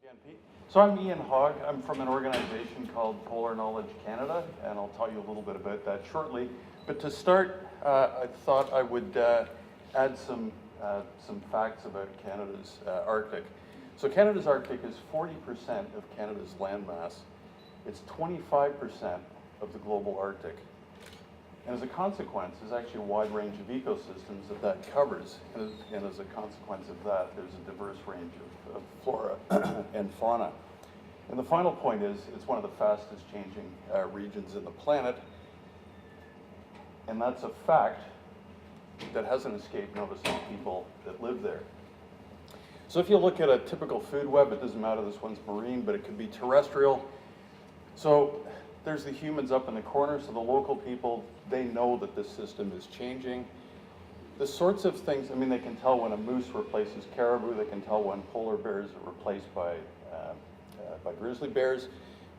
Again, Pete. So I'm Ian Hogg. I'm from an organization called Polar Knowledge Canada, and I'll tell you a little bit about that shortly. But to start, I thought I would add some facts about Canada's Arctic. So Canada's Arctic is 40% of Canada's landmass. It's 25% of the global Arctic. And as a consequence, there's actually a wide range of ecosystems that covers. And as a consequence of that, there's a diverse range of flora and fauna. And the final point is, it's one of the fastest changing regions in the planet. And that's a fact that hasn't escaped notice of people that live there. So if you look at a typical food web, it doesn't matter, this one's marine, but it could be terrestrial. So there's the humans up in the corner, so the local people, they know that this system is changing. The sorts of things, I mean, they can tell when a moose replaces caribou, they can tell when polar bears are replaced by grizzly bears,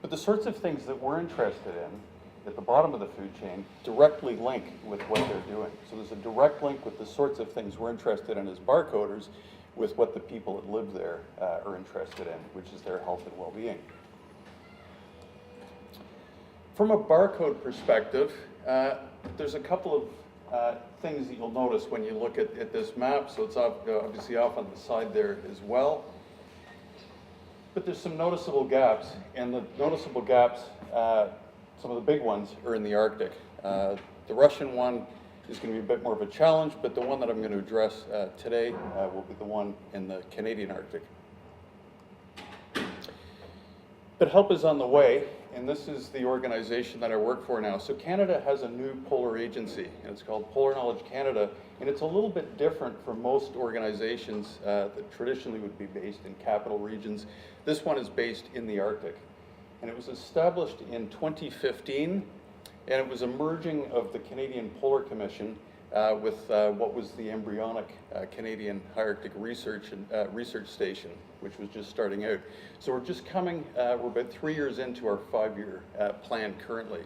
but the sorts of things that we're interested in at the bottom of the food chain directly link with what they're doing. So there's a direct link with the sorts of things we're interested in as barcoders with what the people that live there are interested in, which is their health and well-being. From a barcode perspective, there's a couple of things that you'll notice when you look at this map. So it's obviously off on the side there as well. But there's some noticeable gaps, and the noticeable gaps, some of the big ones, are in the Arctic. The Russian one is going to be a bit more of a challenge, but the one that I'm going to address today will be the one in the Canadian Arctic. But help is on the way, and this is the organization that I work for now. So Canada has a new polar agency, and it's called Polar Knowledge Canada, and it's a little bit different from most organizations that traditionally would be based in capital regions. This one is based in the Arctic, and it was established in 2015, and it was a merging of the Canadian Polar Commission with what was the embryonic Canadian High Arctic Research Station, which was just starting out. So we're just coming, we're about 3 years into our 5-year plan currently.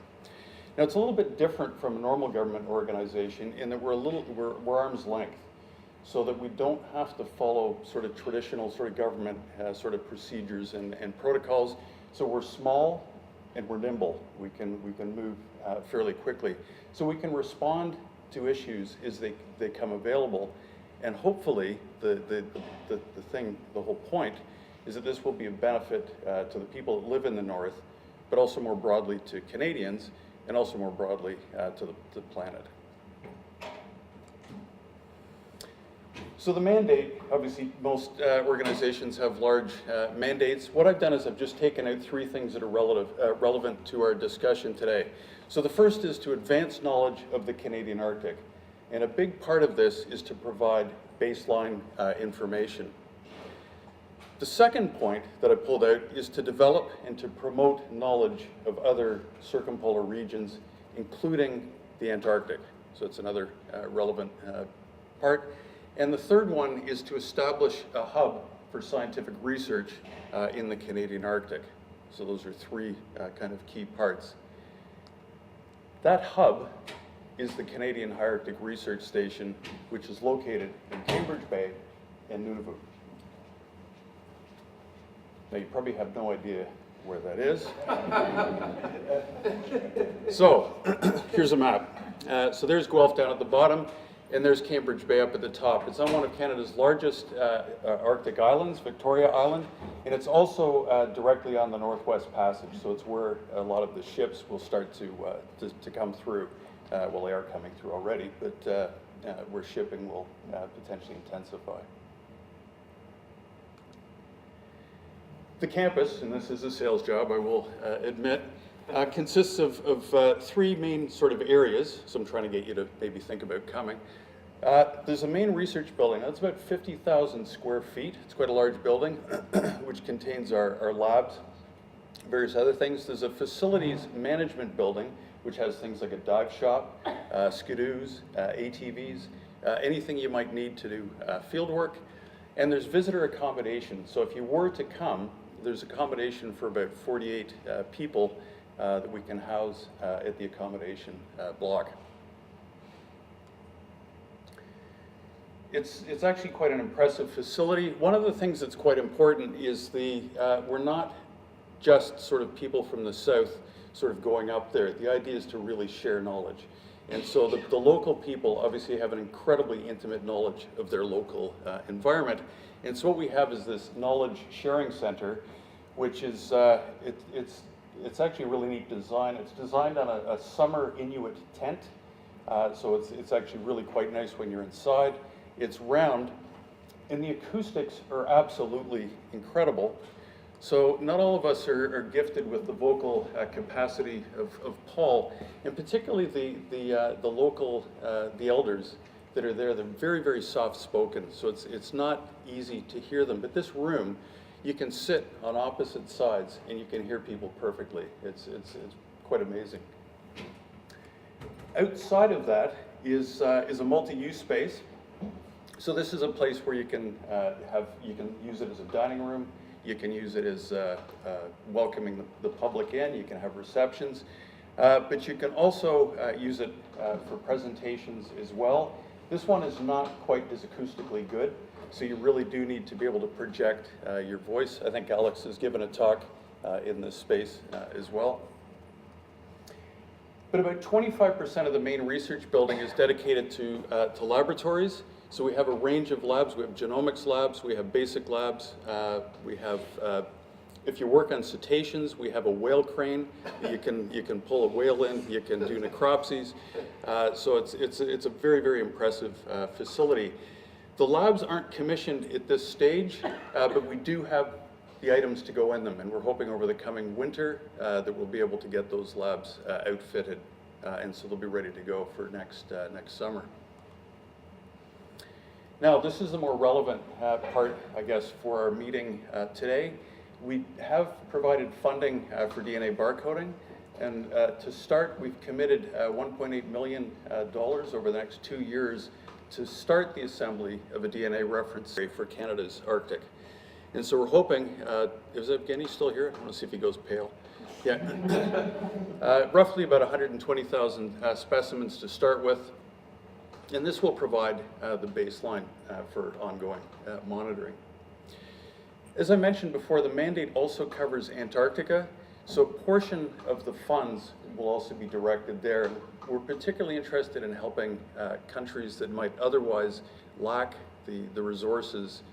Now it's a little bit different from a normal government organization in that we're arm's length, so that we don't have to follow sort of traditional sort of government sort of procedures and protocols. So we're small and we're nimble. We can move fairly quickly. So we can respond to issues as they come available, and hopefully the whole point is that this will be a benefit to the people that live in the north, but also more broadly to Canadians, and also more broadly to the planet. So the mandate, obviously most organizations have large mandates. What I've done is I've just taken out 3 things that are relevant to our discussion today. So the first is to advance knowledge of the Canadian Arctic. And a big part of this is to provide baseline information. The second point that I pulled out is to develop and to promote knowledge of other circumpolar regions, including the Antarctic. So it's another relevant part. And the third one is to establish a hub for scientific research in the Canadian Arctic. So those are 3 kind of key parts. That hub is the Canadian High Arctic Research Station, which is located in Cambridge Bay and Nunavut. Now you probably have no idea where that is. So here's a map. So there's Guelph down at the bottom, and there's Cambridge Bay up at the top. It's on one of Canada's largest Arctic islands, Victoria Island, and it's also directly on the Northwest Passage, so it's where a lot of the ships will start to come through. Well, they are coming through already, but where shipping will potentially intensify. The campus, and this is a sales job, I will admit, consists of 3 main sort of areas, so I'm trying to get you to maybe think about coming. There's a main research building. That's about 50,000 square feet. It's quite a large building, which contains our labs, various other things. There's a facilities management building, which has things like a dive shop, skidoos, ATVs, anything you might need to do field work. And there's visitor accommodation. So if you were to come, there's accommodation for about 48 people that we can house at the accommodation block. It's actually quite an impressive facility. One of the things that's quite important is we're not just sort of people from the south sort of going up there. The idea is to really share knowledge. And so the local people obviously have an incredibly intimate knowledge of their local environment. And so what we have is this knowledge sharing center, which is, it's actually a really neat design. It's designed on a summer Inuit tent. So it's actually really quite nice when you're inside. It's round, and the acoustics are absolutely incredible. So not all of us are gifted with the vocal capacity of Paul, and particularly the local, the elders that are there. They're very, very soft-spoken, so it's not easy to hear them. But this room, you can sit on opposite sides, and you can hear people perfectly. It's quite amazing. Outside of that is a multi-use space. So this is a place where you can use it as a dining room. You can use it as welcoming the public in. You can have receptions, but you can also use it for presentations as well. This one is not quite as acoustically good, so you really do need to be able to project your voice. I think Alex has given a talk in this space as well. But about 25% of the main research building is dedicated to laboratories. So we have a range of labs. We have genomics labs, we have basic labs, we have, if you work on cetaceans, we have a whale crane. You can pull a whale in, you can do necropsies. So it's a very, very impressive facility. The labs aren't commissioned at this stage, but we do have the items to go in them, and we're hoping over the coming winter that we'll be able to get those labs outfitted, and so they'll be ready to go for next summer. Now, this is the more relevant part, I guess, for our meeting today. We have provided funding for DNA barcoding, and to start, we've committed $1.8 million over the next 2 years to start the assembly of a DNA reference for Canada's Arctic. And so we're hoping, is Evgeny still here? I want to see if he goes pale. Yeah. Roughly about 120,000 specimens to start with. And this will provide the baseline for ongoing monitoring. As I mentioned before, the mandate also covers Antarctica, so a portion of the funds will also be directed there. We're particularly interested in helping countries that might otherwise lack the resources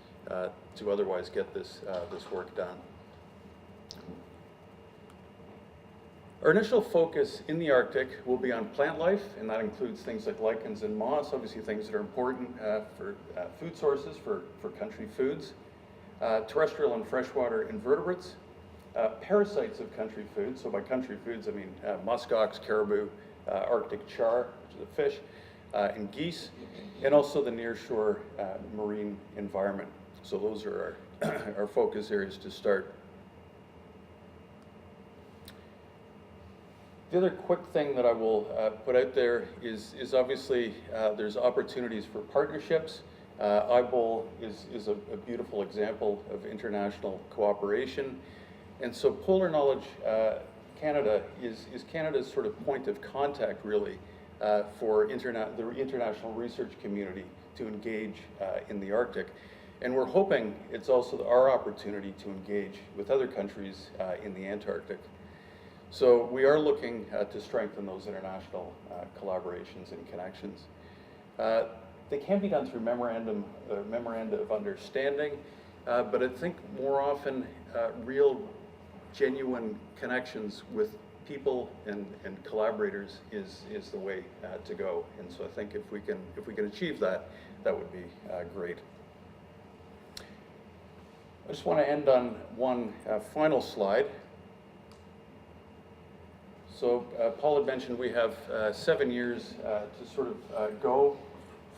to otherwise get this work done. Our initial focus in the Arctic will be on plant life, and that includes things like lichens and moss, obviously things that are important for food sources, for country foods, terrestrial and freshwater invertebrates, parasites of country foods. So by country foods, I mean muskox, caribou, Arctic char, which is a fish, and geese, and also the nearshore marine environment. So those are our focus areas to start. The other quick thing that I will put out there is obviously there's opportunities for partnerships. iBOL is a beautiful example of international cooperation. And so Polar Knowledge Canada is Canada's sort of point of contact, really, for the international research community to engage in the Arctic. And we're hoping it's also our opportunity to engage with other countries in the Antarctic. So we are looking to strengthen those international collaborations and connections. They can be done through memoranda of understanding, but I think more often real, genuine connections with people and collaborators is the way to go. And so I think if we can achieve that, that would be great. I just want to end on one final slide. So Paul had mentioned we have 7 years to sort of go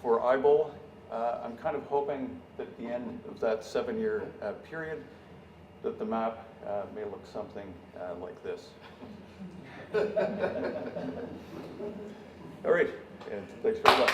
for iBOL. I'm kind of hoping that at the end of that 7-year period that the map may look something like this. All right, and thanks very much.